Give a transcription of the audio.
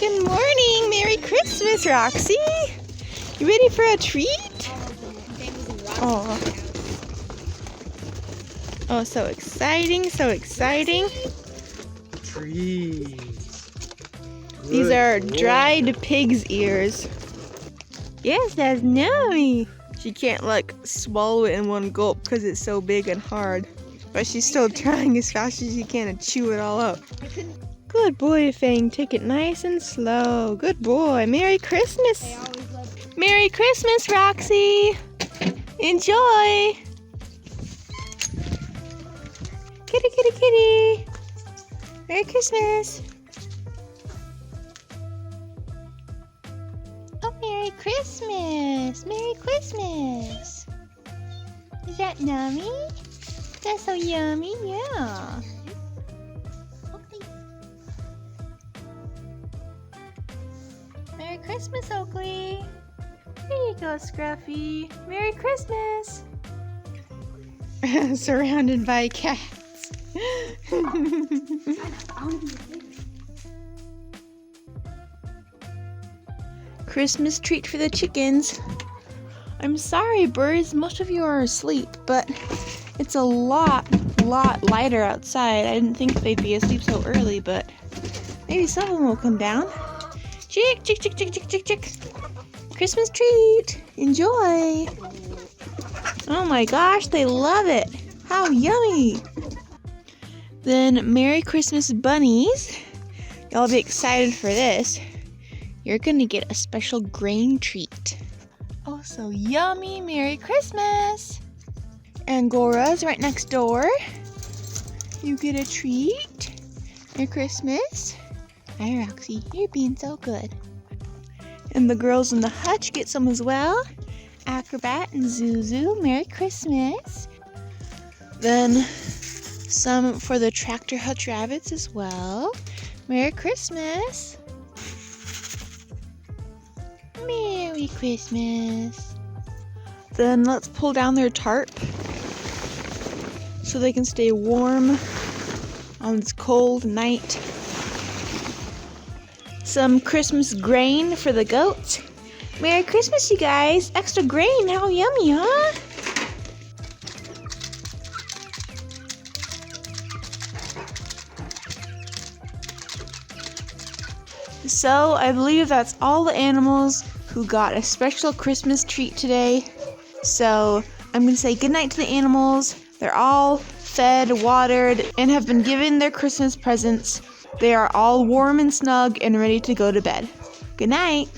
Good morning. Merry Christmas, Roxy. You ready for a treat? Oh. Oh, so exciting, so exciting. Trees. These are dried pig's ears. Yes, that's yummy. She can't swallow it in one gulp because it's so big and hard. But she's still trying as fast as she can to chew it all up. Good boy, Fang. Take it nice and slow. Good boy. Merry Christmas. Merry Christmas, Roxy. Enjoy. Kitty, kitty, kitty. Merry Christmas. Oh, Merry Christmas. Merry Christmas. Is that yummy? That's so yummy, yeah. Merry Christmas, Oakley. Here you go, Scruffy. Merry Christmas. Surrounded by cats. Christmas treat for the chickens. I'm sorry, birds. Most of you are asleep, but it's a lot lighter outside. I didn't think they'd be asleep so early, but maybe some of them will come down. Chick, chick, chick, chick, chick, chick, chick. Christmas treat. Enjoy. Oh my gosh, they love it. How yummy. Then Merry Christmas bunnies. Y'all be excited for this. You're gonna get a special grain treat. Oh, so yummy. Merry Christmas. Angora's right next door. You get a treat. Merry Christmas. Hi, Roxy. You're being so good. And the girls in the hutch get some as well. Acrobat and Zuzu. Merry Christmas. Then some for the tractor hutch rabbits as well. Merry Christmas. Merry Christmas. Then let's pull down their tarp so they can stay warm on this cold night. Some Christmas grain for the goats. Merry Christmas, you guys. Extra grain. How yummy, huh? So, I believe that's all the animals who got a special Christmas treat today. So, I'm going to say goodnight to the animals. They're all fed, watered, and have been given their Christmas presents. They are all warm and snug and ready to go to bed. Good night.